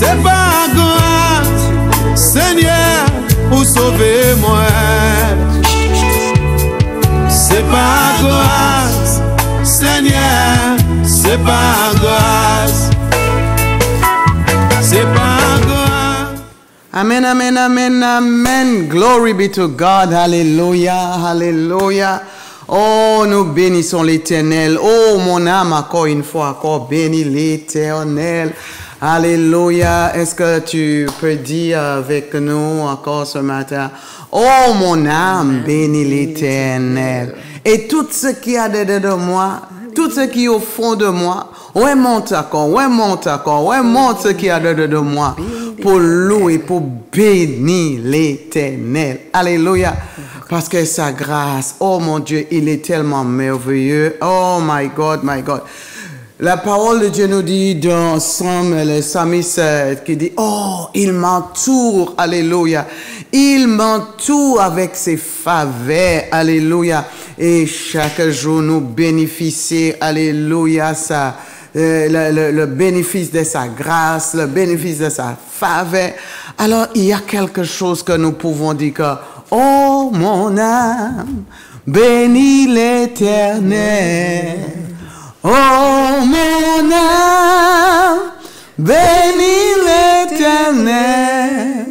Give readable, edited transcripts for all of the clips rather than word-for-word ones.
C'est pas grâce, Seigneur, pour sauver moi. C'est pas grâce, Seigneur, c'est pas grâce. C'est pas grâce. Amen, amen, amen, amen. Glory be to God. Hallelujah, hallelujah. Oh, nous bénissons l'Éternel. Oh, mon âme, encore une fois, encore bénis l'Éternel. Alléluia. Est-ce que tu peux dire avec nous encore ce matin? Oh, mon âme, bénis l'Éternel. Et tout ce qui y a dedans de moi, tout ce qui est au fond de moi, ouais, monte encore, ouais, monte encore, ouais, monte ce qui y a dedans de moi pour louer, pour bénir l'Éternel. Alléluia. Parce que sa grâce, oh mon Dieu, il est tellement merveilleux. Oh my God, my God. La parole de Dieu nous dit dans Psaume, le psalmiste qui dit, oh, il m'entoure, alléluia. Il m'entoure avec ses faveurs, alléluia. Et chaque jour nous bénéficions, alléluia, le bénéfice de sa grâce, le bénéfice de sa faveur. Alors, il y a quelque chose que nous pouvons dire que, oh, mon âme, bénis l'Éternel. Oh, mon âme, bénis l'Éternel.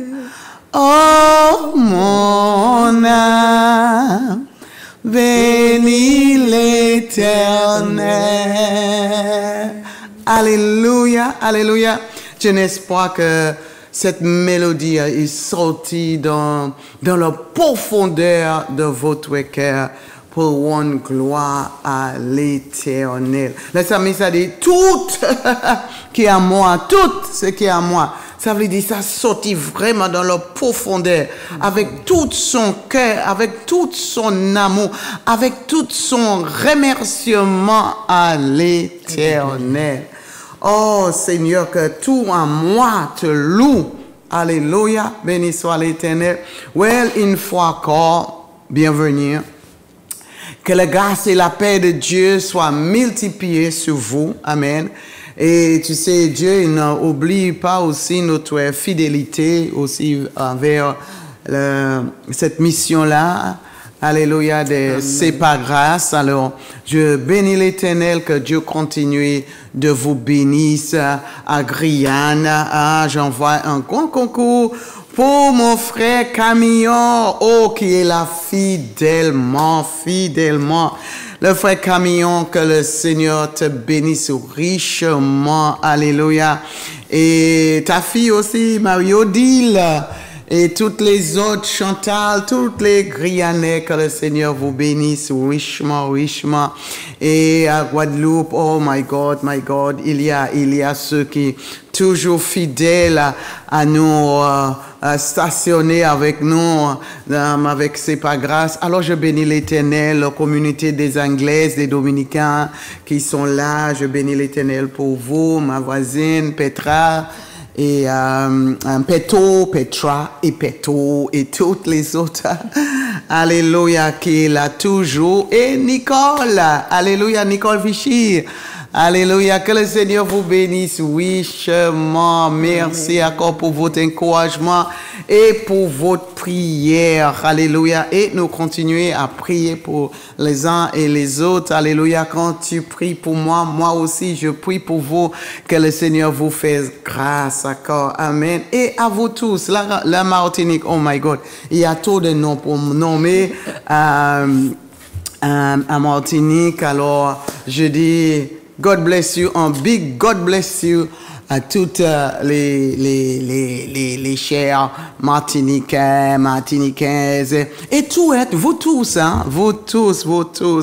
Oh, mon âme, bénis l'Éternel. Alléluia, alléluia. J'ai un espoir que cette mélodie est sortie dans la profondeur de votre cœur pour rendre gloire à l'Éternel. Le psalmiste a dit, tout qui est à moi, tout ce qui est à moi. Ça veut dire, ça sortit vraiment dans la profondeur, avec tout son cœur, avec tout son amour, avec tout son remerciement à l'Éternel. Oh Seigneur, que tout en moi te loue. Alléluia, béni soit l'Éternel. Well, une fois encore, bienvenue. Que la grâce et la paix de Dieu soient multipliées sur vous. Amen. Et tu sais, Dieu n'oublie pas aussi notre fidélité aussi envers cette mission-là. Alléluia, c'est par grâce. Alors, je bénis l'Éternel, que Dieu continue de vous bénir à Guyane. Ah, j'envoie un grand concours pour mon frère Camillon, oh, qui est là fidèlement. Le frère Camillon, que le Seigneur te bénisse richement. Alléluia. Et ta fille aussi, Marie-Odile. Et toutes les autres, Chantal, toutes les Guyanais, que le Seigneur vous bénisse richement. Et à Guadeloupe, oh my God, il y a ceux qui toujours fidèles à nous stationner avec nous, avec C'est pas grâce. Alors je bénis l'Éternel, la communauté des Anglaises, des Dominicains qui sont là. Je bénis l'Éternel pour vous, ma voisine Petra. Et Petra et toutes les autres. Alléluia, qui est là toujours. Et Nicole, alléluia, Nicole Vichy. Alléluia, que le Seigneur vous bénisse richement. Merci encore pour votre encouragement et pour votre prière. Alléluia. Et nous continuons à prier pour les uns et les autres. Alléluia. Quand tu pries pour moi, moi aussi je prie pour vous. Que le Seigneur vous fasse grâce. D'accord. Amen. Et à vous tous, la Martinique, oh my God, il y a trop de noms pour me nommer à Martinique. Alors, je dis God bless you, un big God bless you à toutes les chers martiniquaises et tout, vous tous, hein, vous tous,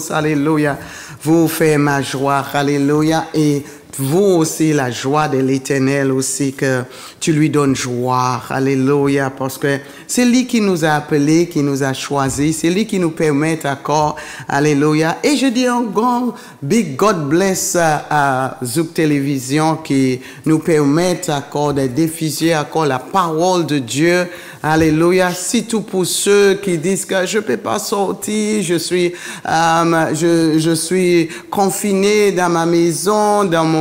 alléluia, vous faites ma joie, alléluia, et vous aussi la joie de l'Éternel aussi, que tu lui donnes joie, alléluia, parce que c'est lui qui nous a appelés, qui nous a choisis, c'est lui qui nous permet encore, alléluia. Et je dis un grand big God bless à Zouk Télévision qui nous permet encore de diffuser encore la parole de Dieu, alléluia. Surtout pour ceux qui disent que je peux pas sortir, je suis confiné dans ma maison, dans mon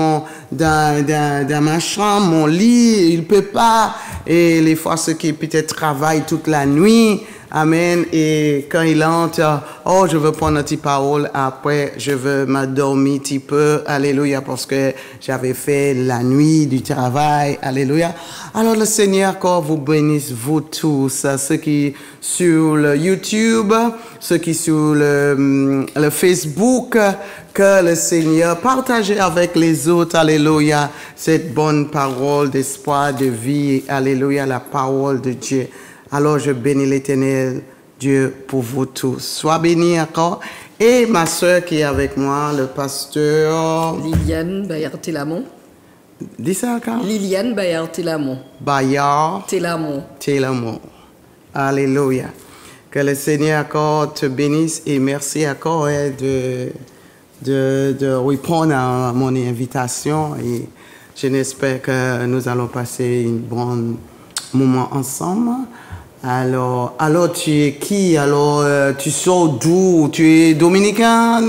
dans ma chambre, mon lit, il peut pas. Et les fois, ceux qui peut-être travaillent toute la nuit, amen, et quand il entre, oh, je veux prendre une petite parole, après, je veux m'endormir un petit peu, alléluia, parce que j'avais fait la nuit du travail, alléluia. Alors, le Seigneur, encore vous bénisse, vous tous, ceux qui sur le YouTube, ceux qui sur le Facebook, que le Seigneur partage avec les autres, alléluia, cette bonne parole d'espoir, de vie, alléluia, la parole de Dieu. Alors, je bénis l'Éternel, Dieu, pour vous tous. Sois béni encore. Et ma soeur qui est avec moi, le pasteur... Liliane Bayard-Télamon. Dis ça encore. Liliane Bayard-Télamon. Télamon. Alléluia. Que le Seigneur encore te bénisse et merci encore de répondre à mon invitation. Et je n'espère que nous allons passer un bon moment ensemble. Alors, tu es qui? Alors, tu sors d'où? Tu es dominicain,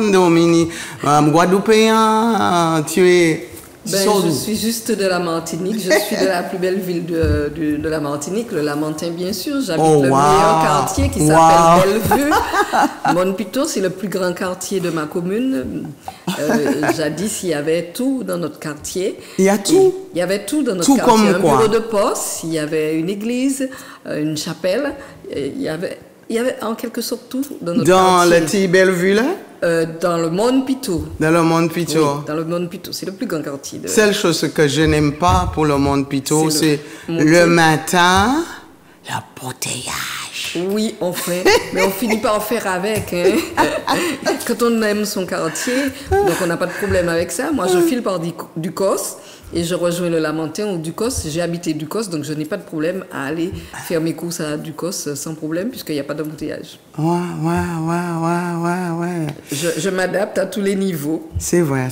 guadeloupéen? Tu es... Je suis juste de la Martinique. Je suis de la plus belle ville de la Martinique, le Lamentin, bien sûr. J'habite le meilleur quartier qui s'appelle Bellevue. Monpito, c'est le plus grand quartier de ma commune. Jadis, il y avait tout dans notre quartier. Il y a tout? Il y avait tout dans notre quartier. Un bureau de poste, il y avait une église, une chapelle. Il y avait en quelque sorte tout dans notre quartier. Dans le petit Bellevue, là? Dans le Monpito. Dans le Monpito. Oui, dans le Monpito. C'est le plus grand quartier. Seule chose que je n'aime pas pour le Monpito, c'est le matin, l'embouteillage. Oui, on fait. Mais on finit par en faire avec. Hein. Quand on aime son quartier, donc on n'a pas de problème avec ça. Moi, je file par Ducos et je rejoins le Lamentin ou Ducos. J'ai habité Ducos, donc je n'ai pas de problème à aller faire mes courses à Ducos sans problème, puisqu'il n'y a pas d'embouteillage. Ouais. Je m'adapte à tous les niveaux. C'est vrai.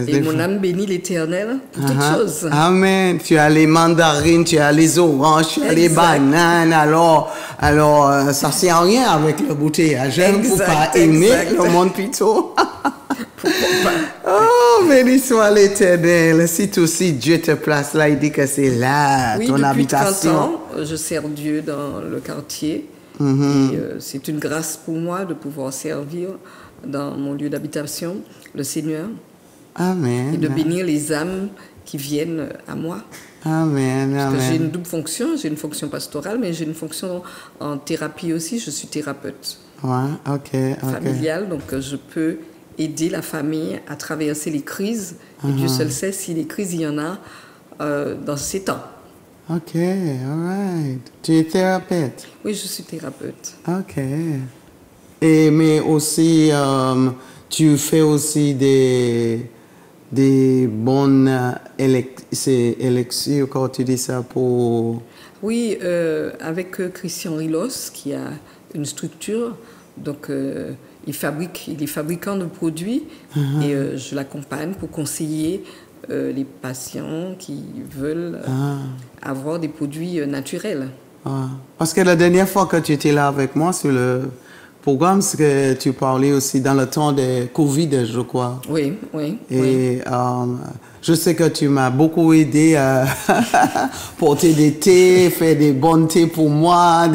Et mon âme bénit l'Éternel pour toutes choses. Amen. Tu as les mandarines, tu as les oranges, tu as les bananes. Alors, ça sert à rien avec le bouteillage. Pour pas aimer le Monpito. Oh, béni soit l'Éternel. Si tout aussi Dieu te place là, il dit que c'est là ton habitation. Depuis 30 ans, je sers Dieu dans le quartier. Et c'est une grâce pour moi de pouvoir servir dans mon lieu d'habitation, le Seigneur. Amen. Et de bénir les âmes qui viennent à moi. Amen. Parce que j'ai une double fonction. J'ai une fonction pastorale, mais j'ai une fonction en thérapie aussi. Je suis thérapeute. Familiale, donc je peux aider la famille à traverser les crises. Et Dieu seul sait si les crises, il y en a dans ces temps. Ok, all right. Tu es thérapeute? Oui, je suis thérapeute. Ok. Mais aussi, tu fais aussi des bonnes élections, quand tu dis ça, pour... Oui, avec Christian Rilos, qui a une structure, donc il est fabricant de produits et je l'accompagne pour conseiller les patients qui veulent avoir des produits naturels. Parce que la dernière fois que tu étais là avec moi sur le programme, c'est que tu parlais aussi dans le temps de Covid, je crois. Oui. Et je sais que tu m'as beaucoup aidé à porter des thés, faire des bons thés pour moi.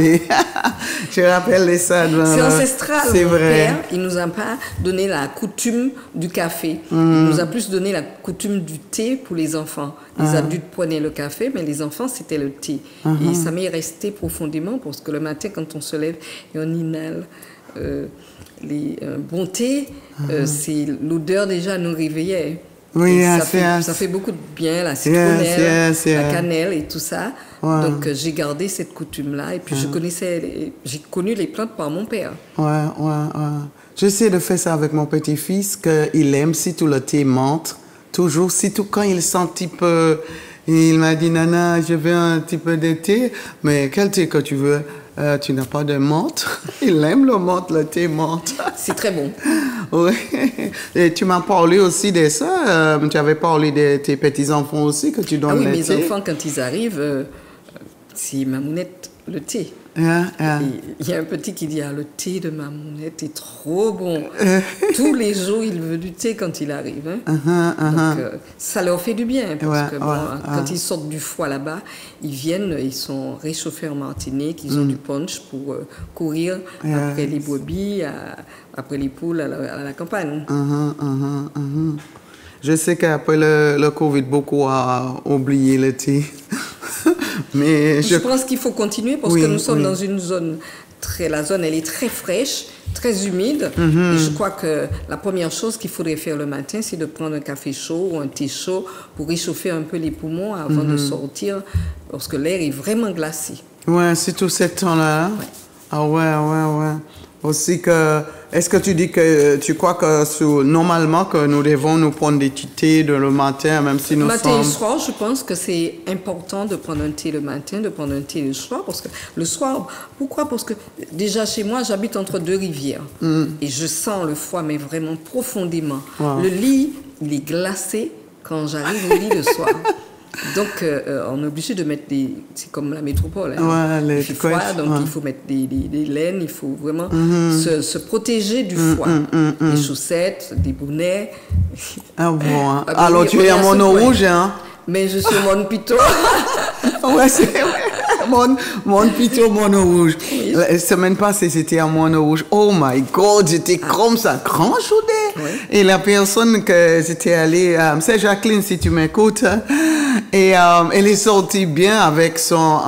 Je rappelle ça. C'est ancestral. C'est vrai. Père, il nous a pas donné la coutume du café. Il nous a plus donné la coutume du thé pour les enfants. Les adultes prenaient le café, mais les enfants, c'était le thé. Et ça m'est resté profondément parce que le matin, quand on se lève et on inhale les bons thés, c'est l'odeur déjà nous réveillait. Oui, ça fait beaucoup de bien, la citronnelle, la cannelle et tout ça. Donc j'ai gardé cette coutume-là et puis j'ai connu les plantes par mon père. J'essaie de faire ça avec mon petit-fils, qu'il aime, si tout le thé menthe, toujours, surtout quand il sent un petit peu... Il m'a dit, Nana, je veux un petit peu de thé, mais quel thé que tu veux? Tu n'as pas de menthe? Il aime le menthe, le thé menthe. C'est très bon. Oui. Et tu m'as parlé aussi de ça. Tu avais parlé de tes petits-enfants aussi, que tu donnes le thé. Mes enfants, quand ils arrivent, c'est Mamounette, le thé. Il y a un petit qui dit, le thé de Mamounette est trop bon. Tous les jours, il veut du thé quand il arrive. Hein. Donc, ça leur fait du bien. Parce que quand ils sortent du foie là-bas, ils viennent, ils sont réchauffés en Martinique, ils ont du punch pour courir après les brebis, après les poules à la campagne. Je sais qu'après le Covid, beaucoup ont oublié le thé. Mais je pense qu'il faut continuer parce que nous sommes dans une zone la zone elle est très fraîche, très humide. Et je crois que la première chose qu'il faudrait faire le matin, c'est de prendre un café chaud ou un thé chaud pour réchauffer un peu les poumons avant de sortir, parce que l'air est vraiment glacé. Ouais, c'est tout ce temps-là. Ouais. Ah ouais. Aussi que, est-ce que tu dis que tu crois que normalement que nous devons nous prendre des thés le matin, même si nous matin et soir, je pense que c'est important de prendre un thé le matin, de prendre un thé le soir, parce que le soir, pourquoi? Parce que déjà chez moi, j'habite entre deux rivières et je sens le froid, mais vraiment profondément. Wow. Le lit, il est glacé quand j'arrive au lit le soir. Donc, on est obligé de mettre c'est comme la métropole. Hein. Il fait froid, donc il faut mettre des laines, il faut vraiment se protéger du froid. Des chaussettes, des bonnets. Ah bon, hein. Alors, tu es à Mono Rouge, hein? Mais je suis au Mon Pito. Ouais, c'est vrai. Mon Pito, Mono Rouge. Oui. La semaine passée, c'était à Mono Rouge. Oh my God, j'étais comme ça, grand journée. Oui. Et la personne que j'étais allée, c'est Jacqueline, si tu m'écoutes. Et elle est sortie bien avec son...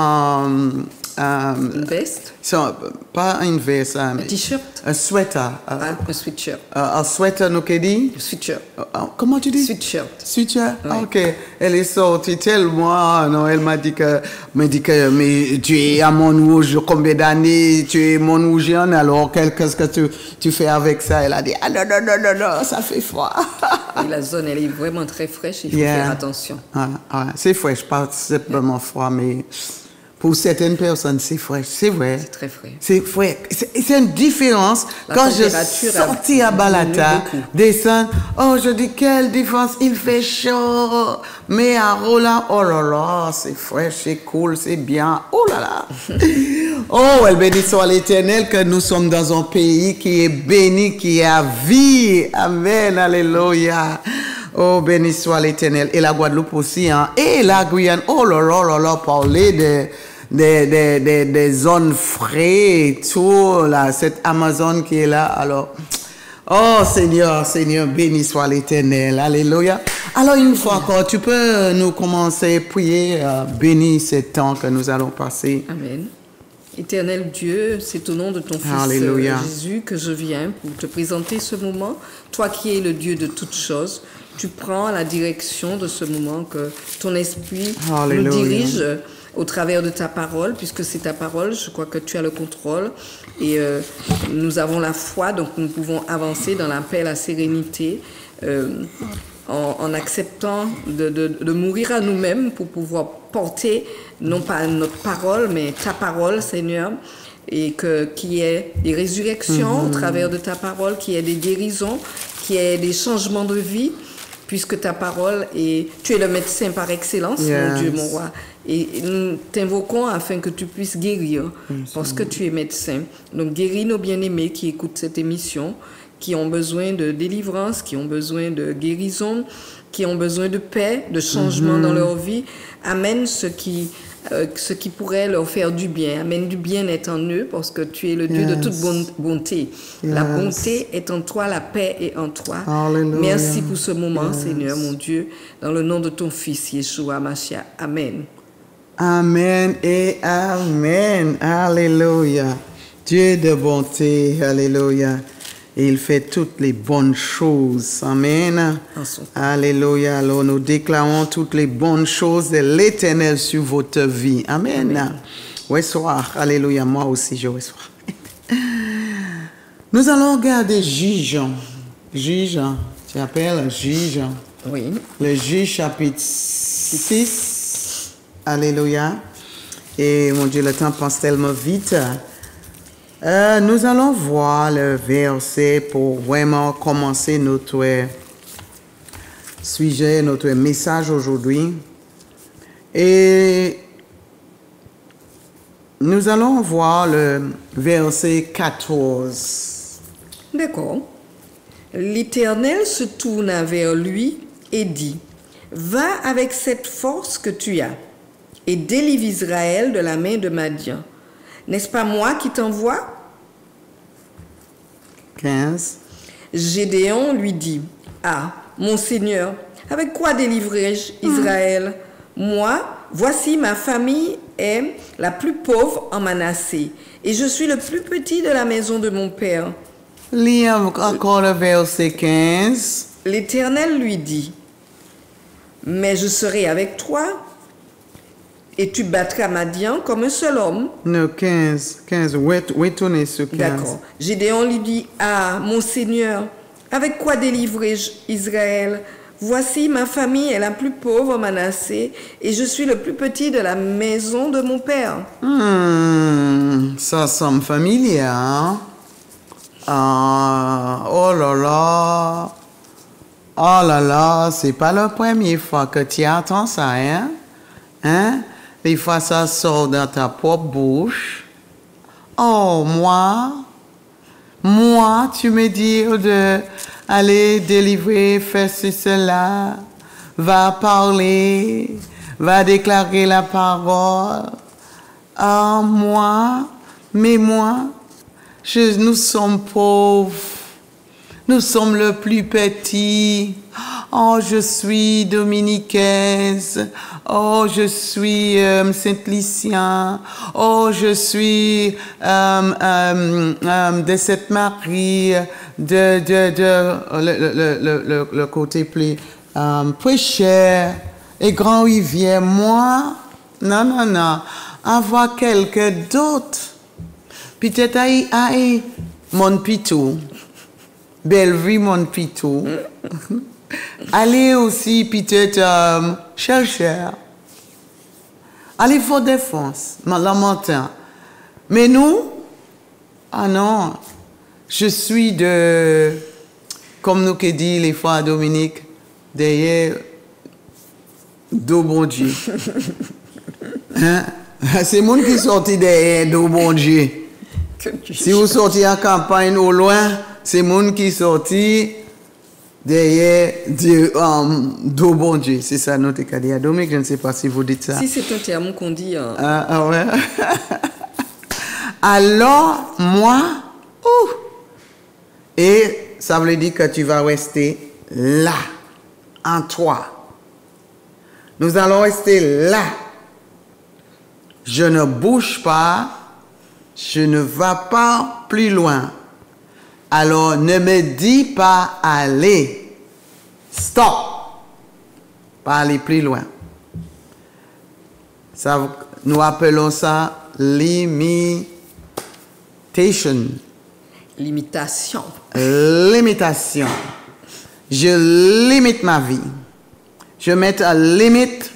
une veste? Pas une veste. Un t-shirt? Un sweater. Un sweatshirt. Un sweater, nous qu'elle dit? Sweatshirt. Comment tu dis? Sweatshirt. Sweatshirt? Oui. Ok. Elle est sortie tellement... Non, elle m'a dit que... mais tu es à Montrouge combien d'années? Tu es Montrougienne, alors qu'est-ce que tu fais avec ça? Elle a dit, non, ça fait froid. Et la zone, elle est vraiment très fraîche, il faut faire attention. C'est fraîche, pas simplement froid, mais... Pour certaines personnes, c'est frais, c'est vrai. C'est très frais. C'est frais. C'est une différence. Quand je sortis à Balata, descends, je dis quelle différence, il fait chaud. Mais à Roland, oh là là, c'est frais, c'est cool, c'est bien. Oh là là. Oh, elle bénisse soit l'Éternel que nous sommes dans un pays qui est béni, qui est à vie. Amen, alléluia. Oh, béni soit l'Éternel. Et la Guadeloupe aussi, hein. Et la Guyane, oh là là, parler des zones frais et tout, là, cette Amazon qui est là, alors, oh Seigneur, béni soit l'Éternel, alléluia. Alors, une fois encore, tu peux nous commencer à prier, bénir ce temps que nous allons passer. Amen. Éternel Dieu, c'est au nom de ton Fils Jésus que je viens pour te présenter ce moment. Toi qui es le Dieu de toutes choses, tu prends la direction de ce moment, que ton esprit nous dirige au travers de ta parole, puisque c'est ta parole, je crois que tu as le contrôle. Et nous avons la foi, donc nous pouvons avancer dans la paix, la sérénité, en acceptant de mourir à nous-mêmes pour pouvoir porter, non pas notre parole, mais ta parole, Seigneur, et qu'il y ait des résurrections au travers de ta parole, qu'il y ait des guérisons, qu'il y ait des changements de vie, puisque ta parole est... Tu es le médecin par excellence, mon Dieu, mon roi. Et nous t'invoquons afin que tu puisses guérir, parce que tu es médecin. Donc guéris nos bien-aimés qui écoutent cette émission, qui ont besoin de délivrance, qui ont besoin de guérison, qui ont besoin de paix, de changement dans leur vie. Amène ce qui pourrait leur faire du bien. Amène du bien-être en eux, parce que tu es le Dieu de toute bonté. La bonté est en toi, la paix est en toi. Hallelujah. Merci pour ce moment, Seigneur, mon Dieu, dans le nom de ton Fils, Yeshua Mashiach. Amen. Amen et amen. Alléluia. Dieu de bonté. Alléluia. Et il fait toutes les bonnes choses. Amen. Alléluia. Alors nous déclarons toutes les bonnes choses de l'Éternel sur votre vie. Amen. Amen. Ouais, soir. Alléluia. Moi aussi, je reçois. Nous allons regarder Juge. Juge. Tu appelles Juge. Oui. Le Juge chapitre 6. Alléluia. Et mon Dieu, le temps passe tellement vite. Nous allons voir le verset pour vraiment commencer notre sujet, notre message aujourd'hui. Et Nous allons voir le verset 14. D'accord. L'Éternel se tourna vers lui et dit, « Va avec cette force que tu as et délivre Israël de la main de Madian. N'est-ce pas moi qui t'envoie ?» 15. Gédéon lui dit, « Ah, mon Seigneur, avec quoi délivrerai-je Israël? Moi, voici ma famille est la plus pauvre en Manassé, et je suis le plus petit de la maison de mon père. » Lis encore le verset 15. L'Éternel lui dit, « Mais je serai avec toi, et tu battras Madian comme un seul homme. » Non, 15. Retournez sur 15. D'accord. Gédéon lui dit, « Ah, mon Seigneur, avec quoi délivrerai-je Israël? Voici ma famille est la plus pauvre en Manassé, et je suis le plus petit de la maison de mon père. » Ça semble familier, hein? Ah, oh là là. Oh là là, c'est pas la première fois que tu entends ça, hein? Hein? Des fois, ça sort dans ta propre bouche. Oh, moi, tu me dis de aller délivrer, faire cela, va parler, va déclarer la parole. Ah, moi, nous sommes pauvres, nous sommes le plus petit. Oh, je suis dominicaise. Oh, je suis Saint-Licien. Oh, je suis de cette Marie, le côté plus cher et Grand Rivière. Moi, non. Avoir quelqu'un d'autre. Peut-être aïe, mon pitou. Bellevue, mon pitou. Allez aussi peut-être chercher. Allez pour défense, la montagne. Mais nous, ah non, je suis comme nous qui dit les fois Dominique, derrière deux bon Dieu. Hein? C'est le monde qui sortit derrière deux bon Dieu. Si vous sortez en campagne au loin, c'est le monde qui sortit derrière Dieu, bon Dieu. C'est ça notre cas. Dominique, je ne sais pas si vous dites ça. Si c'est un terme qu'on dit. Ah ouais. Alors, moi, et ça veut dire que tu vas rester là, en toi. Nous allons rester là. Je ne bouge pas, je ne vais pas plus loin. Alors, ne me dis pas aller. Stop. Pas aller plus loin. Ça, nous appelons ça limitation. Limitation. Limitation. Je limite ma vie. Je mets à limite.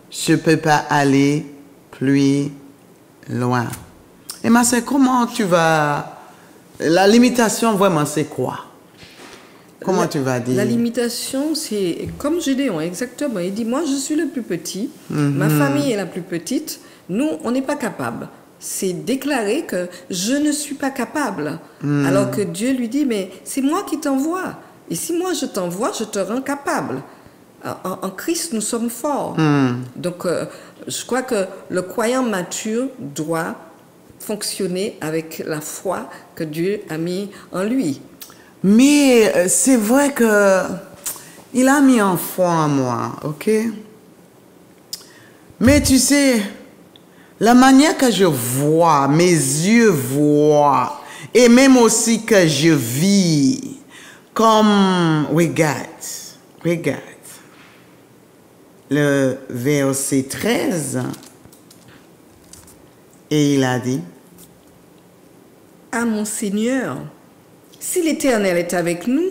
Je ne peux pas aller plus loin. Et ma sœur, comment tu vas... La limitation, vraiment, c'est quoi? Comment tu vas dire? La limitation, c'est comme Gédéon, exactement. Il dit, moi, je suis le plus petit, ma famille est la plus petite, nous, on n'est pas capable. C'est déclarer que je ne suis pas capable. Alors que Dieu lui dit, mais c'est moi qui t'envoie. Et si moi, je t'envoie, je te rends capable. En Christ, nous sommes forts. Donc, je crois que le croyant mature doit fonctionner avec la foi que Dieu a mis en lui. Mais c'est vrai que il a mis en foi en moi, ok? Mais tu sais, la manière que je vois, mes yeux voient, et même aussi que je vis, comme, regarde, le verset 13, et il a dit, Ah, mon Seigneur, si l'Éternel est avec nous,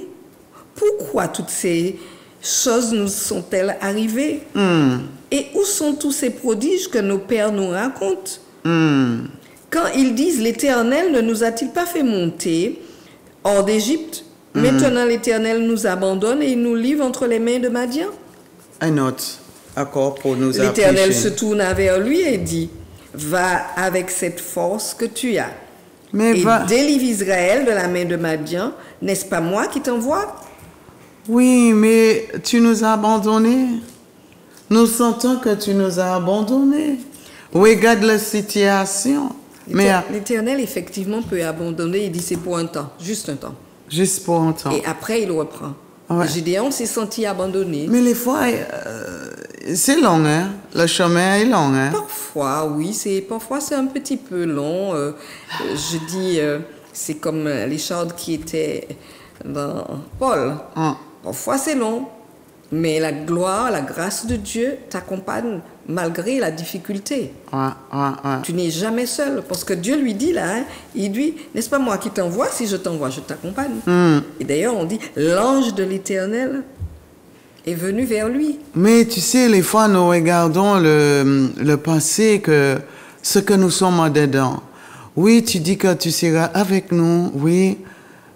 pourquoi toutes ces choses nous sont-elles arrivées? Et où sont tous ces prodiges que nos pères nous racontent? Quand ils disent, l'Éternel ne nous a-t-il pas fait monter hors d'Égypte? Maintenant l'Éternel nous abandonne et il nous livre entre les mains de Madian. Un autre accord pour nous approcher. L'Éternel se tourna vers lui et dit, va avec cette force que tu as. Mais Et va... délivre Israël de la main de Madian. N'est-ce pas moi qui t'envoie? Oui, mais tu nous as abandonnés. Nous sentons que tu nous as abandonnés. Regarde la situation. Mais L'Éternel, effectivement, peut abandonner. Il dit c'est pour un temps, juste un temps. juste pour un temps. Et après, il reprend. Ouais. Gédéon s'est senti abandonné. Mais les fois, c'est long, hein? Le chemin est long, hein? Parfois, oui, parfois c'est un petit peu long. Je dis, c'est comme les chants qui étaient dans Paul. Parfois c'est long, mais la gloire, la grâce de Dieu t'accompagne malgré la difficulté. Tu n'es jamais seul, parce que Dieu lui dit là, hein, il dit, n'est-ce pas moi qui t'envoie? Si je t'envoie, je t'accompagne. Et d'ailleurs, on dit, l'ange de l'Éternel est venu vers lui. Mais tu sais, les fois, nous regardons le passé, que ce que nous sommes en dedans. Oui, tu dis que tu seras avec nous, oui.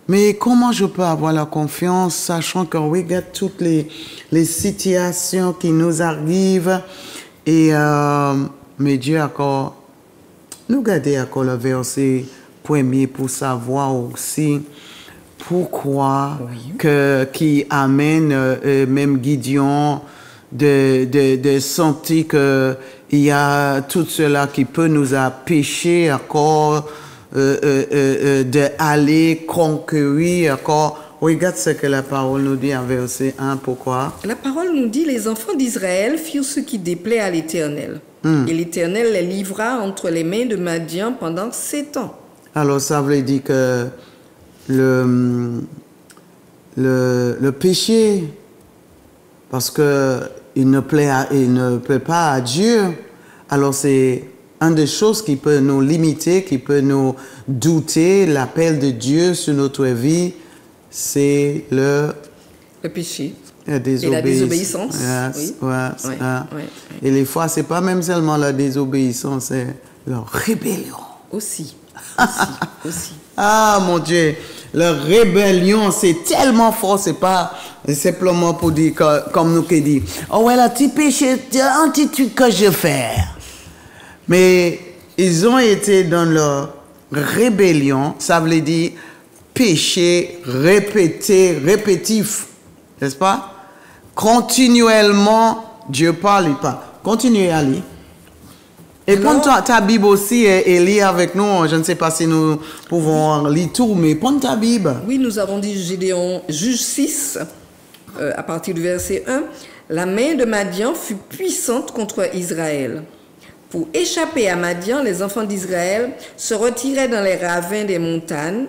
Mais comment je peux avoir la confiance, sachant qu'on regarde toutes les situations qui nous arrivent et mais Dieu encore, nous garder encore le verset premier pour savoir aussi pourquoi qui amène même Gideon de sentir que il y a tout cela qui peut nous empêcher encore d'aller conquérir encore. Regarde ce que la parole nous dit en verset 1. Pourquoi? La parole nous dit, les enfants d'Israël firent ce qui déplaît à l'Éternel. Et l'Éternel les livra entre les mains de Madian pendant 7 ans. Alors ça veut dire que le péché, parce que il ne plaît pas à Dieu, alors c'est une des choses qui peut nous limiter, qui peut nous douter, l'appel de Dieu sur notre vie, c'est le péché. Et la désobéissance. Yes, oui. Et les fois, c'est pas même seulement la désobéissance, c'est la rébellion. Aussi. Ah, mon Dieu. La rébellion, c'est tellement fort, c'est pas simplement pour dire, comme nous qui dit, oh ouais, le petit péché, un petit truc que je fais. Mais ils ont été dans leur rébellion, ça veut dire péché répétitif, n'est-ce pas? Continuellement, Dieu parle, il parle. Continuez à lire. Et prends ta Bible aussi et lis avec nous. Je ne sais pas si nous pouvons lire tout, mais prends ta Bible. Oui, nous avons dit Gédéon, Juge 6, à partir du verset 1. La main de Madian fut puissante contre Israël. Pour échapper à Madian, les enfants d'Israël se retiraient dans les ravins des montagnes,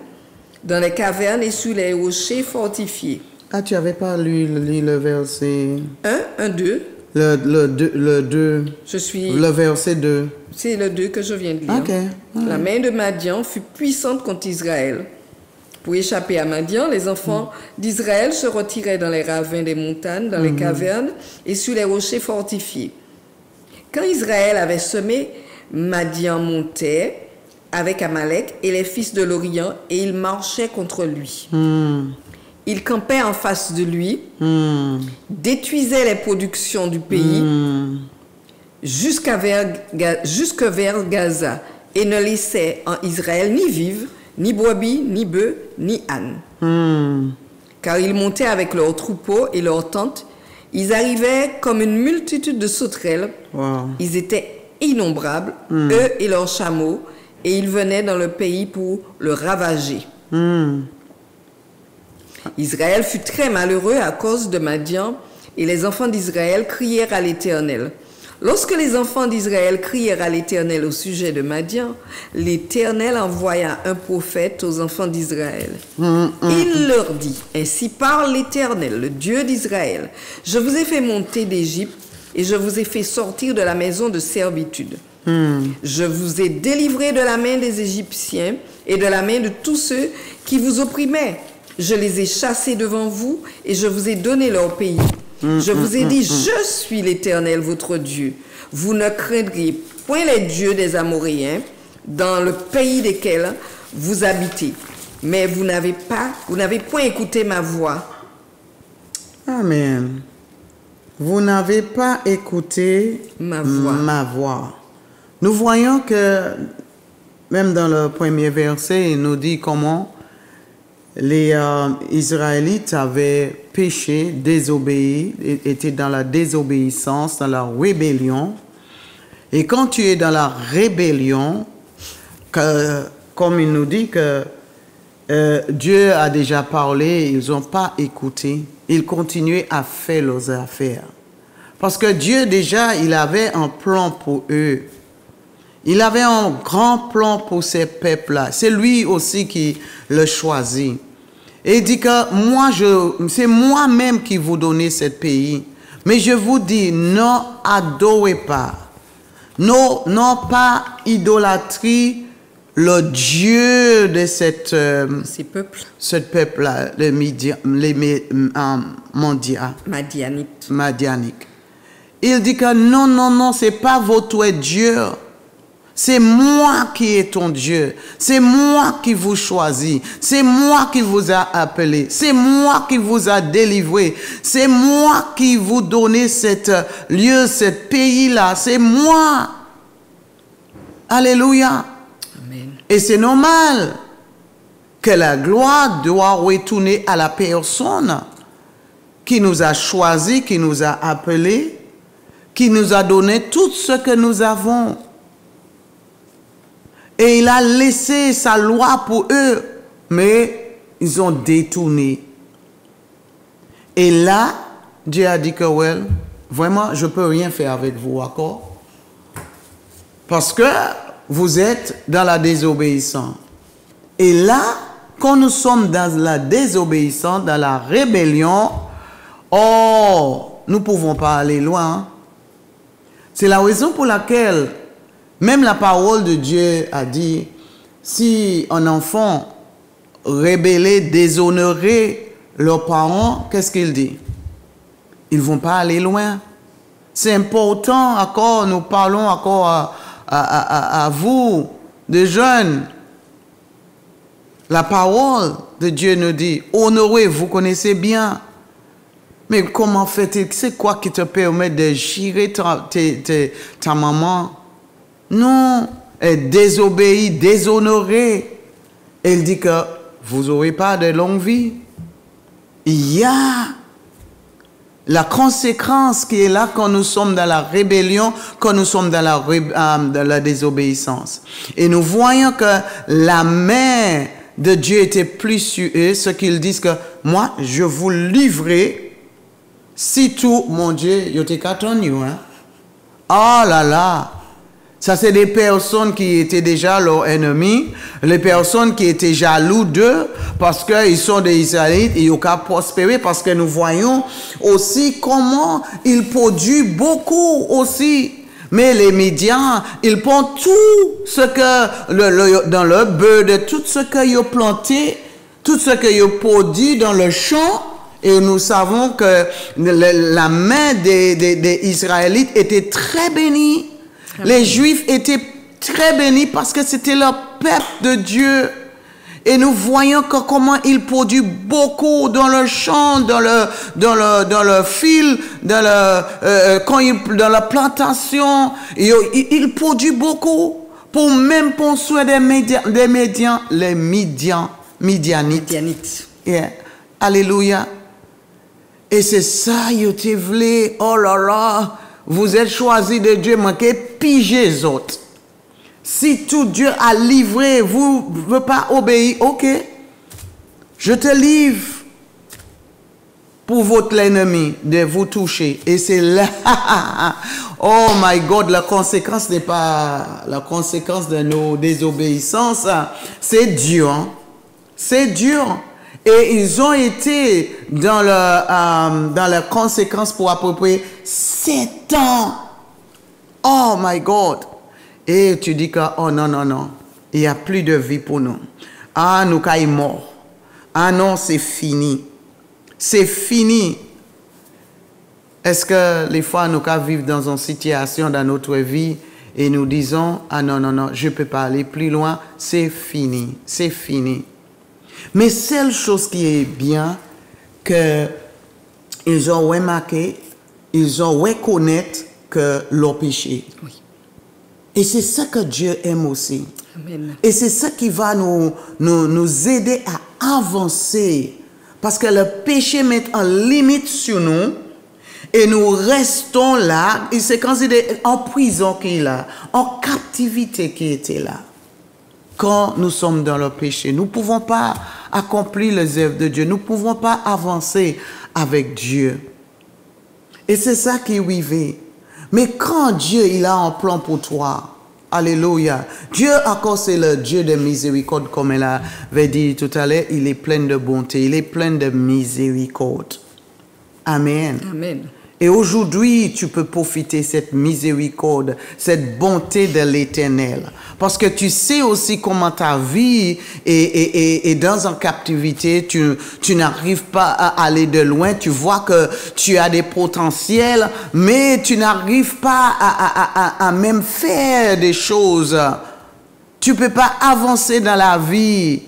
dans les cavernes et sur les rochers fortifiés. Ah, tu n'avais pas lu le verset... 1, 2. Le 2. Le verset 2. C'est le 2 que je viens de lire. Okay. La main de Madian fut puissante contre Israël. Pour échapper à Madian, les enfants d'Israël se retiraient dans les ravins des montagnes, dans les cavernes et sur les rochers fortifiés. Quand Israël avait semé, Madian montait avec Amalek et les fils de l'Orient et ils marchaient contre lui. Ils campaient en face de lui, détruisaient les productions du pays jusque vers Gaza et ne laissaient en Israël ni vives, ni brebis, ni bœufs, ni ânes. Car ils montaient avec leurs troupeaux et leurs tentes. Ils arrivaient comme une multitude de sauterelles. Ils étaient innombrables, eux et leurs chameaux, et ils venaient dans le pays pour le ravager. Israël fut très malheureux à cause de Madian, et les enfants d'Israël crièrent à l'Éternel. Lorsque les enfants d'Israël crièrent à l'Éternel au sujet de Madian, l'Éternel envoya un prophète aux enfants d'Israël. Il leur dit, ainsi parle l'Éternel, le Dieu d'Israël, je vous ai fait monter d'Égypte et je vous ai fait sortir de la maison de servitude. Je vous ai délivré de la main des Égyptiens et de la main de tous ceux qui vous opprimaient. Je les ai chassés devant vous et je vous ai donné leur pays. Je vous ai dit, je suis l'Éternel, votre Dieu. Vous ne craindrez point les dieux des Amoréens dans le pays desquels vous habitez. Mais vous n'avez point écouté ma voix. Amen. Vous n'avez pas écouté ma voix. Nous voyons que, même dans le premier verset, il nous dit comment les Israélites avaient péché, désobéi, étaient dans la désobéissance, dans la rébellion. Et quand tu es dans la rébellion, comme il nous dit que Dieu a déjà parlé, ils n'ont pas écouté, ils continuaient à faire leurs affaires. Parce que Dieu déjà, il avait un plan pour eux. Il avait un grand plan pour ces peuples-là. C'est lui aussi qui le choisit. Et il dit que c'est moi-même qui vous donne ce pays. Mais je vous dis, non adorez pas. Non pas idolâtrie le Dieu de ces peuples. Ce peuple-là, les Madianiques. Il dit que non, c'est pas votre Dieu. C'est moi qui est ton Dieu. C'est moi qui vous choisis. C'est moi qui vous a appelé. C'est moi qui vous a délivré. C'est moi qui vous donne cet lieu, ce pays-là. C'est moi. Alléluia. Amen. Et c'est normal que la gloire doit retourner à la personne qui nous a choisis, qui nous a appelés, qui nous a donné tout ce que nous avons. Et il a laissé sa loi pour eux, mais ils ont détourné. Et là, Dieu a dit que, well, vraiment, je ne peux rien faire avec vous, d'accord? Parce que vous êtes dans la désobéissance. Et là, quand nous sommes dans la désobéissance, dans la rébellion, nous ne pouvons pas aller loin. C'est la raison pour laquelle même la parole de Dieu a dit, si un enfant rébellé, déshonoré leurs parents, qu'est-ce qu'il dit? Ils ne vont pas aller loin. C'est important, encore, nous parlons encore à vous, des jeunes. La parole de Dieu nous dit, honorez, vous connaissez bien. Mais comment fait-il? C'est quoi qui te permet de gérer ta maman? Non, elle désobéit, déshonorée. Elle dit que vous n'aurez pas de longue vie. Il y a la conséquence qui est là quand nous sommes dans la rébellion, quand nous sommes dans la désobéissance. Et nous voyons que la main de Dieu était plus sur eux, ce qu'ils disent que moi, je vous livrerai si tout, mon Dieu, yo te katon you, hein. Oh là là! Ça, c'est des personnes qui étaient déjà leurs ennemis, les personnes qui étaient jaloux d'eux parce qu'ils sont des Israélites et ils ont qu'à prospérer parce que nous voyons aussi comment ils produisent beaucoup aussi. Mais les Midians, ils prennent tout ce que, dans leur beurre, tout ce qu'ils ont planté, tout ce qu'ils ont produit dans le champ. Et nous savons que la main des Israélites était très bénie. Les Juifs étaient très bénis parce que c'était leur peuple de Dieu. Et nous voyons comment ils produisent beaucoup dans le champ, dans le fil, dans la plantation. Ils produisent beaucoup pour même construire les Midianites. Yeah. Alléluia. Et c'est ça, ils te voulaient, oh là là. Vous êtes choisis de Dieu, manquez piger les autres. Si tout Dieu a livré, vous ne voulez pas obéir, ok. Je te livre pour votre ennemi de vous toucher. Et c'est là, oh my God, la conséquence n'est pas la conséquence de nos désobéissances. C'est dur. Hein? C'est dur. Et ils ont été dans la conséquence pour à peu près 7 ans. Oh my God. Et tu dis que, oh non, il n'y a plus de vie pour nous. Ah, nous sommes morts. Ah non, c'est fini. C'est fini. Est-ce que les fois nous vivons dans une situation dans notre vie et nous disons, ah non, je ne peux pas aller plus loin, c'est fini, c'est fini. Mais seule chose qui est bien, que ils ont remarqué, ils ont reconnu que leur péché. Oui. Et c'est ça que Dieu aime aussi. Amen. Et c'est ça qui va nous aider à avancer. Parce que le péché met en limite sur nous. Et nous restons là. Et c'est considéré en prison qui est là. En captivité qui était là. Quand nous sommes dans le péché, nous ne pouvons pas accomplir les œuvres de Dieu. Nous ne pouvons pas avancer avec Dieu. Et c'est ça qui est arrivé. Mais quand Dieu, il a un plan pour toi, alléluia. Dieu, encore, c'est le Dieu de miséricorde, comme elle avait dit tout à l'heure. Il est plein de bonté, il est plein de miséricorde. Amen. Amen. Et aujourd'hui, tu peux profiter de cette miséricorde, cette bonté de l'Éternel. Parce que tu sais aussi comment ta vie est dans une captivité. Tu n'arrives pas à aller de loin. Tu vois que tu as des potentiels, mais tu n'arrives pas à même faire des choses. Tu ne peux pas avancer dans la vie.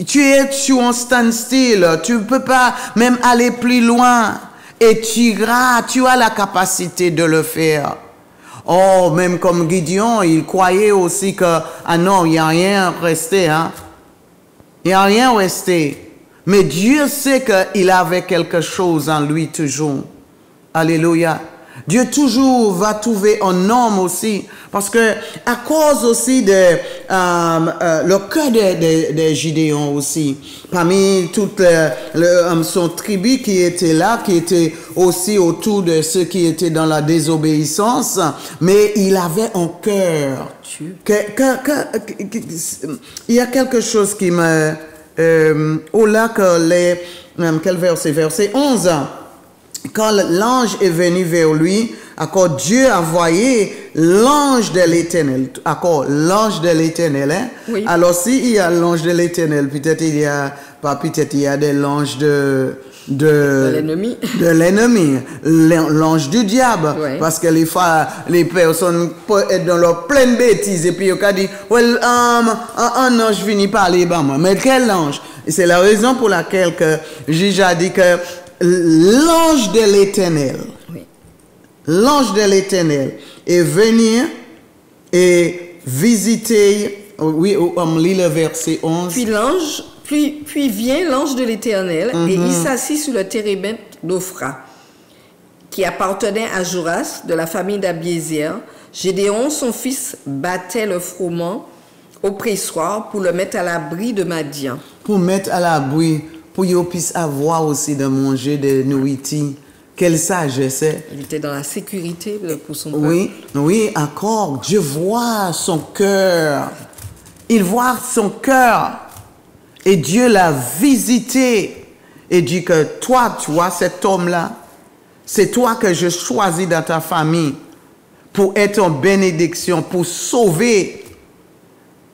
Tu es sur un standstill. Tu ne peux pas même aller plus loin. Et tu as la capacité de le faire. Oh, même comme Gideon, il croyait aussi que, ah non, il n'y a rien resté, hein. Il n'y a rien resté. Mais Dieu sait qu'il avait quelque chose en lui toujours. Alléluia. Dieu toujours va trouver un homme aussi. Parce que, à cause aussi de le cœur de Gideon aussi, parmi toute son tribu qui était là, qui était aussi autour de ceux qui étaient dans la désobéissance, mais il avait un cœur. Il y a quelque chose qui me... au là que quel verset? Verset 11. Quand l'ange est venu vers lui, encore Dieu a envoyé l'ange de l'Éternel. Encore l'ange de l'Éternel. Hein? Oui. Alors s'il y a l'ange de l'Éternel, peut-être il y a des l'ange de l'ennemi. De l'ennemi. L'ange du diable. Oui. Parce que les fois, les personnes peuvent être dans leur pleine bêtise. Et puis, ils ont dit, well, un ange finit par aller, mais quel ange? Et c'est la raison pour laquelle que Jésus a dit que l'ange de l'Éternel, oui. L'ange de l'Éternel est venu et visiter, oui, on lit le verset 11. Puis vient l'ange de l'Éternel et il s'assit sur le térébinthe d'Ophra, qui appartenait à Joras, de la famille d'Abiézer. Gédéon, son fils, battait le froment au pressoir pour le mettre à l'abri de Madian. Pour mettre à l'abri, pour qu'ils puissent avoir aussi de manger, de nourriture. Quelle sagesse. Il était dans la sécurité pour son peuple. Oui, oui, encore. Dieu voit son cœur. Il voit son cœur. Et Dieu l'a visité. Et dit que toi, tu vois, cet homme-là, c'est toi que je choisis dans ta famille pour être en bénédiction, pour sauver.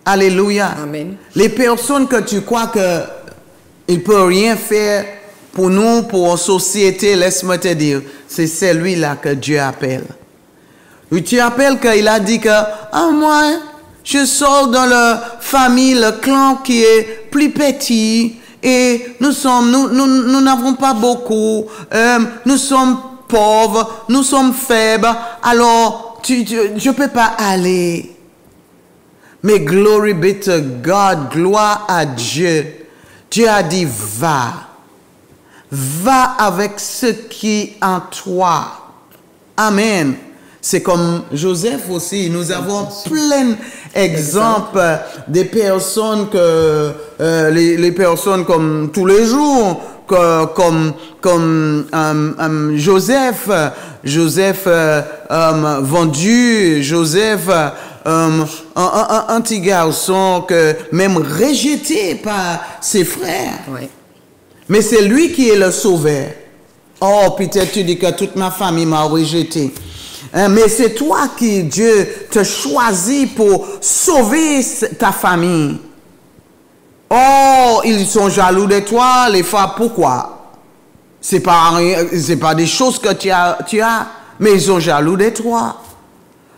Alléluia. Amen. Les personnes que tu crois que il ne peut rien faire pour nous, pour la société, laisse-moi te dire, c'est celui-là que Dieu appelle. Oui, tu appelles qu'il a dit que, moi, je sors dans la famille, le clan qui est plus petit, et nous n'avons pas beaucoup, nous sommes pauvres, nous sommes faibles, alors je ne peux pas aller. Mais glory be to God, gloire à Dieu. Dieu a dit, va. Va avec ce qui est en toi. Amen. C'est comme Joseph aussi. Nous avons plein d'exemples des personnes que, les personnes comme tous les jours, comme Joseph vendu, Joseph, un petit garçon que même rejeté par ses frères. Oui. Mais c'est lui qui est le sauveur. Oh, peut-être tu dis que toute ma famille m'a rejeté. Mais c'est toi qui, Dieu, te choisit pour sauver ta famille. Oh, ils sont jaloux de toi, les femmes, pourquoi? C'est pas des choses que tu as, mais ils sont jaloux de toi.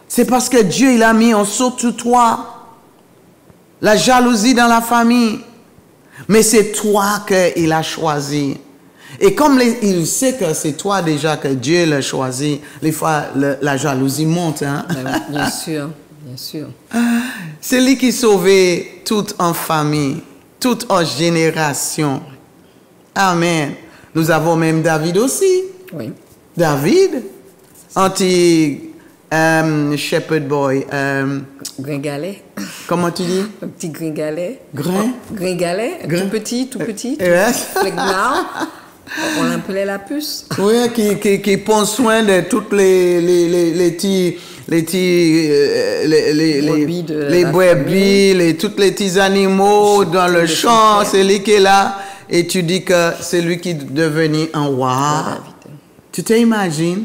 C'est parce que Dieu, il a mis un sceau sur toi. La jalousie dans la famille. Mais c'est toi qu'il a choisi. Et comme il sait que c'est toi déjà que Dieu l'a choisi, les fois la jalousie monte. Hein? Bien sûr. Bien sûr. C'est lui qui sauvait toute en famille, toute en génération. Amen. Nous avons même David aussi. Oui. David, anti-shepherd boy. Gringalet. Comment tu dis? Un petit gringalet. Grain? Gringalet, Grain. tout petit, tout petit. Ouais. Flegmard. On l'appelait la puce. Oui, qui prend soin de toutes les Brebis de les la brebis, tous les petits animaux dans le de champ, son c'est lui qui est là. Et tu dis que c'est lui qui est devenu un roi. David. Tu t'imagines?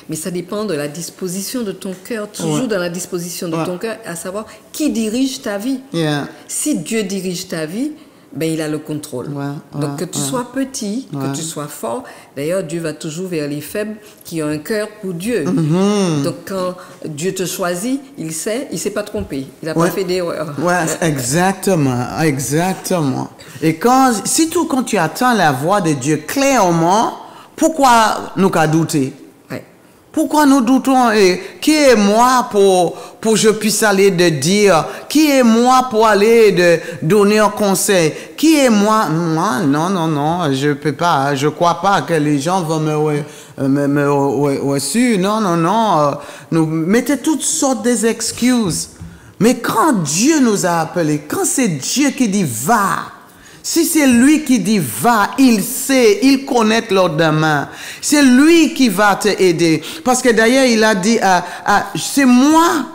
Mais ça dépend de la disposition de ton cœur, toujours dans la disposition de ton cœur, à savoir qui dirige ta vie. Yeah. Si Dieu dirige ta vie, ben il a le contrôle. Donc que tu sois petit, que tu sois fort, d'ailleurs Dieu va toujours vers les faibles qui ont un cœur pour Dieu. Donc quand Dieu te choisit, il sait pas trompé, il n'a pas fait d'erreur. Ouais, exactement, exactement. Et surtout quand tu attends la voix de Dieu clairement, pourquoi nous qu'à douter? Pourquoi nous doutons? Et qui est moi pour je puisse aller de dire? Qui est moi pour aller de donner un conseil? Qui est moi? Moi, non, je peux pas. Je crois pas que les gens vont me reçu. Non. Nous mettez toutes sortes d'excuses. Mais quand Dieu nous a appelés, quand c'est Dieu qui dit va, si c'est lui qui dit va, il sait, il connaît l'ordre de main. C'est lui qui va te aider. Parce que d'ailleurs, il a dit, c'est moi.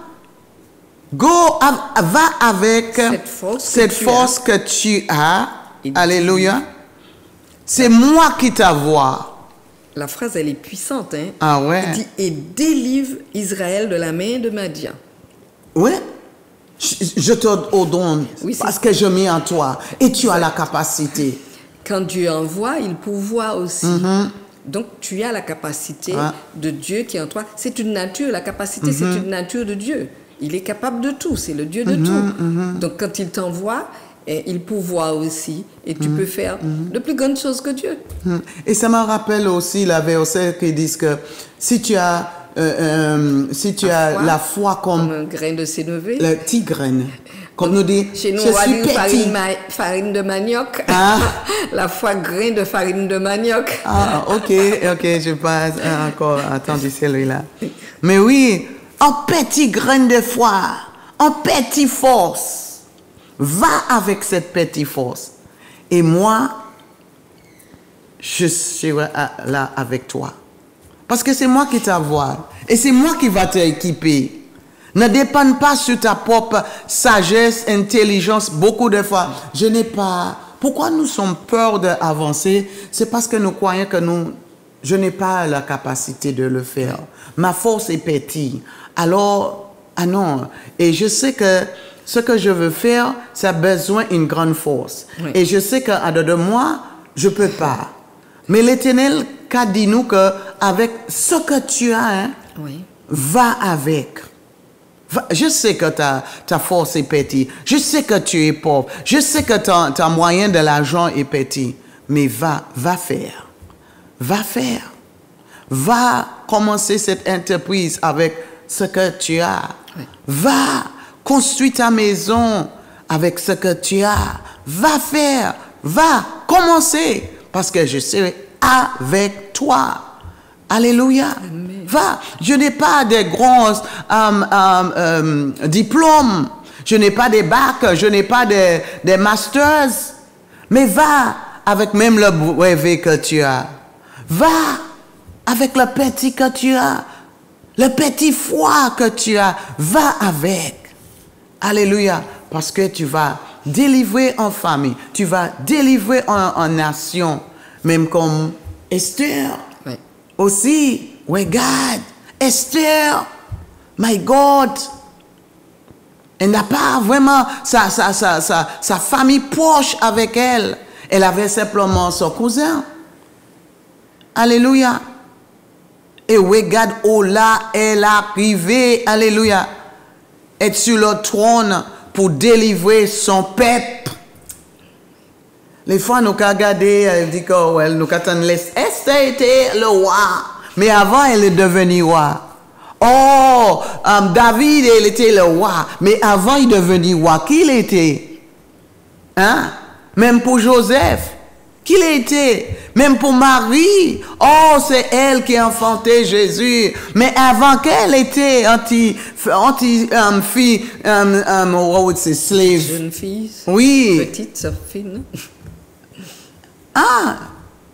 Va avec cette force que tu as. Alléluia. C'est moi qui t'envoie. La phrase, elle est puissante. Hein? Ah ouais. Il dit, et délivre Israël de la main de Madian. Ouais. Je te ordonne parce que je mets en toi et tu as la capacité. Quand Dieu envoie, il pourvoit aussi. Donc tu as la capacité de Dieu qui est en toi. C'est une nature, la capacité c'est une nature de Dieu. Il est capable de tout, c'est le Dieu de tout. Donc quand il t'envoie, il pourvoit aussi et tu peux faire de plus grandes choses que Dieu. Et ça me rappelle aussi la verset qui dit que si tu as la foi comme un grain de sénévé, le petit grain, comme nous dit, chez nous on va dire farine de manioc, la foi grain de farine de manioc. Ah, ok, je passe encore attendu celui-là. Mais oui, un petit grain de foi, un petit force, va avec cette petite force. Et moi, je serai là avec toi. Parce que c'est moi qui t'envoie. Et c'est moi qui va t'équiper. Ne dépend pas sur ta propre sagesse, intelligence. Beaucoup de fois, je n'ai pas... Pourquoi nous sommes peur d'avancer? C'est parce que nous croyons que je n'ai pas la capacité de le faire. Ma force est petite. Alors, non. Et je sais que ce que je veux faire, ça a besoin d'une grande force. Oui. Et je sais qu'à de moi, je ne peux pas. Mais l'Éternel a dit nous qu'avec ce que tu as, va avec. Je sais que ta force est petite. Je sais que tu es pauvre. Je sais que ton moyen de l'argent est petit. Mais va faire. Va faire. Va commencer cette entreprise avec ce que tu as. Oui. Va construire ta maison avec ce que tu as. Va faire. Va commencer. Parce que je serai avec toi. Alléluia. Amen. Va. Je n'ai pas de grands diplômes. Je n'ai pas de bacs. Je n'ai pas de masters. Mais va avec même le brevet que tu as. Va avec le petit que tu as. Le petit foi que tu as. Va avec. Alléluia. Parce que tu vas délivrer en famille. Tu vas délivrer en nation. Même comme Esther. Oui. Aussi, regarde, Esther, my God, elle n'a pas vraiment sa famille proche avec elle. Elle avait simplement son cousin. Alléluia. Et regarde où là, elle est arrivée, alléluia, être sur le trône pour délivrer son peuple. Les fois, nous avons regardé, dit que nous avons Esther était le roi. Mais avant, elle est devenue roi. oh, David, il était le roi. Mais avant il devenait roi, qui il était? Hein? Même pour Joseph, qui il était? Même pour Marie, oh, c'est elle qui a enfanté Jésus. Mais avant qu'elle était fille, c'est slave. Jeune fille. Oui. Petite fine. Ah,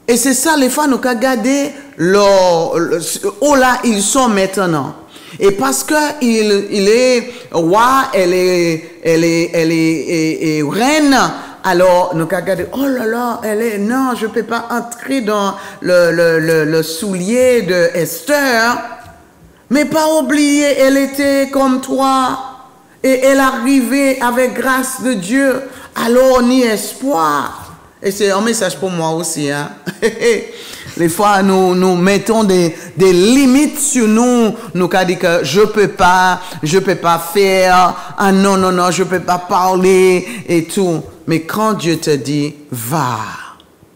et c'est ça, les fois, nous avons regardé où là ils sont maintenant. Et parce que il est roi, elle est reine, alors nous avons regardé, oh là là, non, je ne peux pas entrer dans le soulier de Esther. Mais pas oublier, elle était comme toi. Et elle arrivait avec grâce de Dieu. Alors, ni espoir. Et c'est un message pour moi aussi. Hein? Les fois, nous mettons des limites sur nous. Nous avons dit que je peux pas faire. Ah non, je peux pas parler et tout. Mais quand Dieu te dit, va.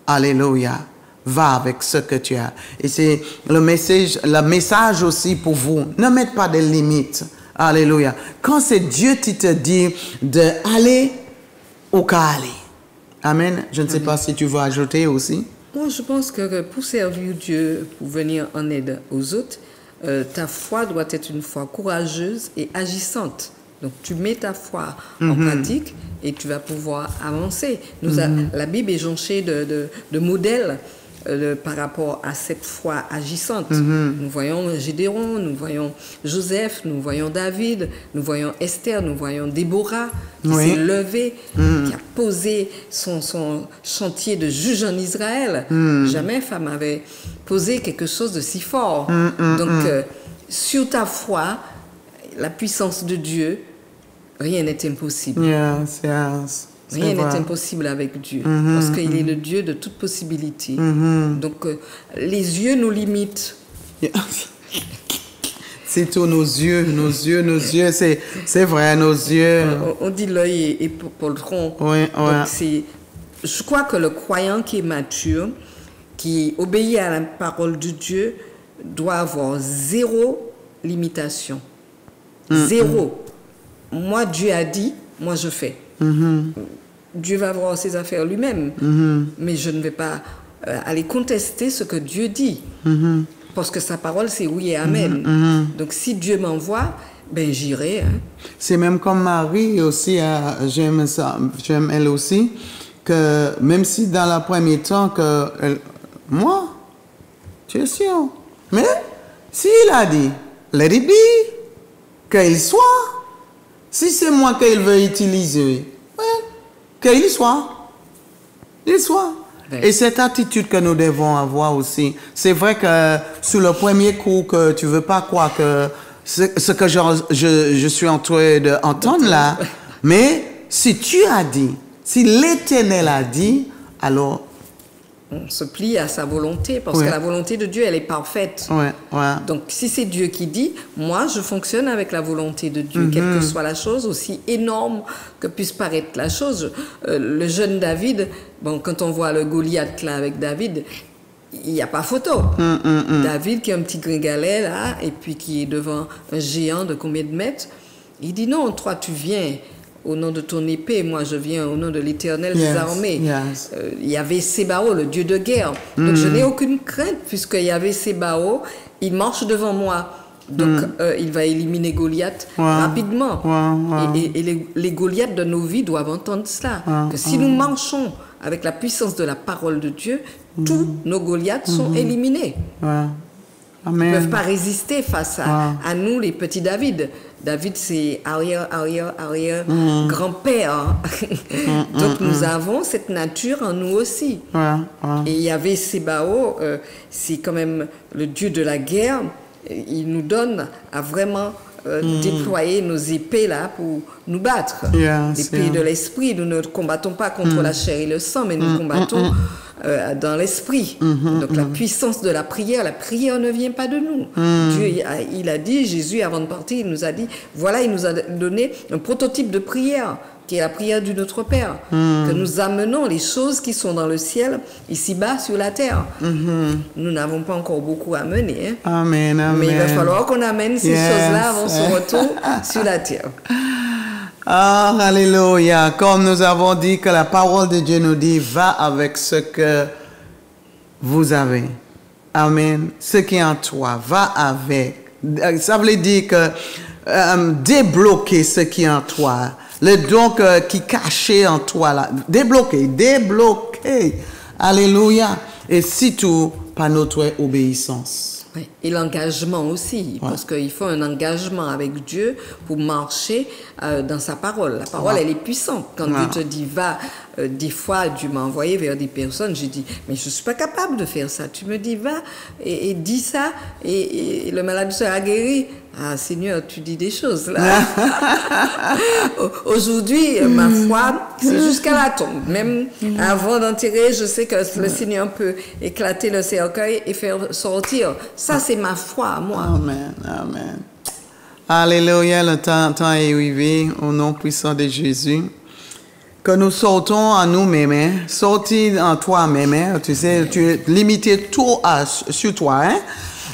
Alléluia. Va avec ce que tu as. Et c'est le message aussi pour vous. Ne mettez pas de limites. Alléluia. Quand c'est Dieu qui te dit d'aller au cas aller. Amen. Je ne sais pas si tu veux ajouter aussi. Moi, je pense que pour servir Dieu, pour venir en aide aux autres, ta foi doit être une foi courageuse et agissante. Donc, tu mets ta foi en pratique et tu vas pouvoir avancer. La Bible est jonchée de modèles par rapport à cette foi agissante. Nous voyons Gédéon, nous voyons Joseph, nous voyons David, nous voyons Esther, nous voyons Déborah qui s'est levée, qui a posé son chantier de juge en Israël. Jamais femme avait posé quelque chose de si fort. Donc, sur ta foi, la puissance de Dieu, rien n'est impossible. Yes. Rien n'est impossible avec Dieu, parce qu'il est le Dieu de toute possibilité. Donc, les yeux nous limitent. Yes. C'est tout, nos yeux, c'est vrai, nos yeux. On dit l'œil est poltron. Oui. Donc, je crois que le croyant qui est mature, qui obéit à la parole de Dieu, doit avoir zéro limitation. Zéro. Moi, Dieu a dit, moi je fais. Dieu va voir ses affaires lui-même, mais je ne vais pas aller contester ce que Dieu dit, parce que sa parole c'est oui et amen. Donc si Dieu m'envoie, ben j'irai. Hein. C'est même comme Marie aussi, j'aime elle aussi, que même si dans le premier temps moi, tu es sûr, mais s'il a dit, let it be, qu'il soit, si c'est moi qu'il veut utiliser, qu'il soit. Il soit. Et cette attitude que nous devons avoir aussi, c'est vrai que sur le premier coup que tu ne veux pas croire que ce que je suis en train d'entendre là, mais si tu as dit, si l'Éternel a dit, alors... On se plie à sa volonté, parce que la volonté de Dieu, elle est parfaite. Donc, si c'est Dieu qui dit, moi, je fonctionne avec la volonté de Dieu, quelle que soit la chose, aussi énorme que puisse paraître la chose. Le jeune David, bon, quand on voit le Goliath là avec David, il n'y a pas photo. David, qui est un petit gringalet là, et puis qui est devant un géant de combien de mètres, il dit non, toi, tu viens... Au nom de ton épée, moi je viens au nom de l'Éternel des armées. Il y avait Sébao, le dieu de guerre. Donc je n'ai aucune crainte, puisqu'il y avait Sébao, il marche devant moi. Donc il va éliminer Goliath rapidement. Et les Goliaths de nos vies doivent entendre cela. Que si nous marchons avec la puissance de la parole de Dieu, tous nos Goliaths sont éliminés. Ils ne peuvent pas résister face à nous, les petits David. David, c'est arrière, grand-père. Donc, nous avons cette nature en nous aussi. Et il y avait Sébao, c'est quand même le dieu de la guerre. Il nous donne à vraiment déployer nos épées là pour nous battre. L'épée de l'esprit. Nous ne combattons pas contre la chair et le sang, mais nous combattons dans l'esprit. Donc la puissance de la prière ne vient pas de nous. Dieu, il a dit, Jésus avant de partir, il nous a dit, voilà, il nous a donné un prototype de prière qui est la prière du Notre Père, que nous amenons les choses qui sont dans le ciel, ici-bas, sur la terre. Nous n'avons pas encore beaucoup à mener, hein. Amen, amen. Mais il va falloir qu'on amène ces Yes. choses-là avant son retour sur la terre. Ah, alléluia. Comme nous avons dit que la parole de Dieu nous dit, va avec ce que vous avez. Amen. Ce qui est en toi, va avec. Ça veut dire que débloquer ce qui est en toi. Le don qui est caché en toi, là. Débloquer. Alléluia. Et surtout, par notre obéissance. Oui. Et l'engagement aussi, parce qu'il faut un engagement avec Dieu pour marcher dans sa parole. La parole, elle est puissante. Quand Dieu te dit va, des fois, Dieu m'a envoyé vers des personnes, j'ai dit, mais je ne suis pas capable de faire ça. Tu me dis va et dis ça, et le malade sera guéri. Ah Seigneur, tu dis des choses là. Aujourd'hui, ma foi, c'est jusqu'à la tombe. Même avant d'enterrer, je sais que le Seigneur peut éclater le cercueil et faire sortir. Ça, c'est ma foi à moi. Amen, amen. Alléluia, le temps est arrivé au nom puissant de Jésus. Que nous sortons en nous-mêmes, hein? Sortir en toi-même, hein? Tu sais, tu es limité tout sur toi, hein?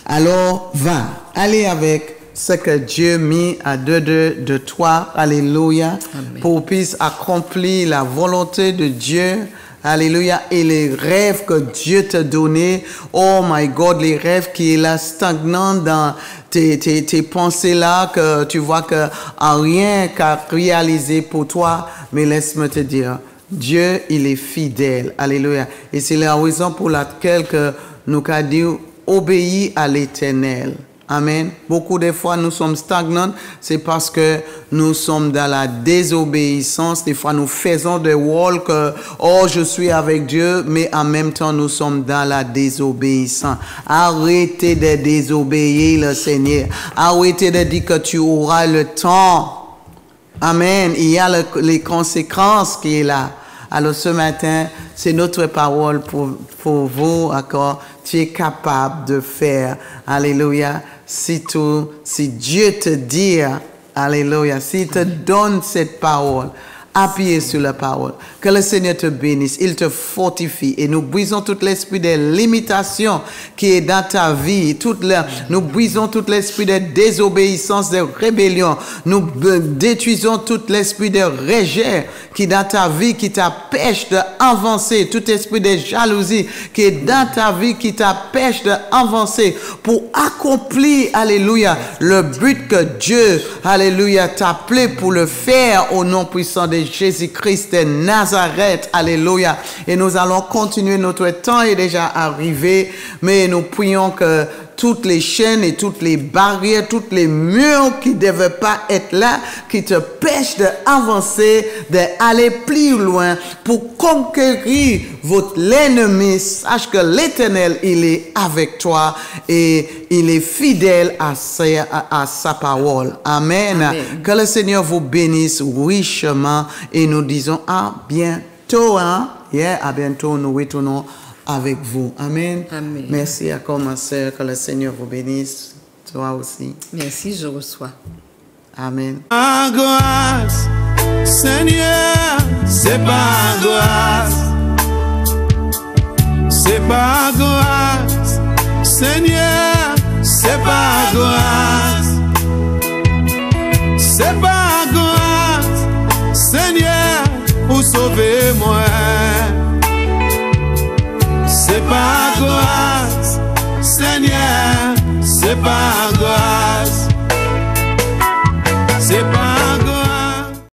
Alors, va, allez avec ce que Dieu mis à deux de toi, alléluia, Amen. pour puisse accomplir la volonté de Dieu, alléluia, et les rêves que Dieu t'a donnés, oh my God, les rêves qui est là stagnant dans tes pensées là, que tu vois que en rien qu'à réaliser pour toi, mais laisse-moi te dire, Dieu, il est fidèle, alléluia, et c'est la raison pour laquelle que nous avons dit, obéis à l'Éternel. Amen. Beaucoup de fois, nous sommes stagnants, c'est parce que nous sommes dans la désobéissance. Des fois, nous faisons des rôles que, oh, je suis avec Dieu, mais en même temps, nous sommes dans la désobéissance. Arrêtez de désobéir le Seigneur. Arrêtez de dire que tu auras le temps. Amen. Il y a les conséquences qui est là. Alors ce matin, c'est notre parole pour vous, d'accord? Tu es capable de faire. Alléluia. Si Dieu te dit, alléluia, s'il te donne cette parole, appuyez sur la parole. Que le Seigneur te bénisse, il te fortifie. Et nous brisons tout l'esprit de limitation qui est dans ta vie. Nous brisons tout l'esprit de désobéissance, de rébellion. Nous détruisons tout l'esprit de rejet qui est dans ta vie, qui t'empêche d'avancer. Tout esprit de jalousie qui est dans ta vie, qui t'empêche d'avancer pour accomplir, alléluia, le but que Dieu, alléluia, t'a appelé pour le faire au nom puissant de Jésus-Christ de Nazareth, alléluia. Et nous allons continuer, notre temps est déjà arrivé, mais nous prions que toutes les chaînes et toutes les barrières, toutes les murs qui ne devaient pas être là, qui te pêchent d'avancer, d'aller plus loin pour conquérir votre ennemi. Sache que l'Éternel, il est avec toi et il est fidèle à sa parole. Amen. Amen. Que le Seigneur vous bénisse richement et nous disons à bientôt. Hein? Yeah, à bientôt, nous retournons avec vous. Amen. Amen. Merci à commencer. Que le Seigneur vous bénisse. Toi aussi. Merci, je reçois. Amen. Angoisse, Seigneur, c'est pas angoisse. C'est pas angoisse, Seigneur, c'est pas angoisse. C'est pas angoisse, Seigneur, pour sauver moi. C'est pas angoisse, Seigneur, c'est pas angoisse.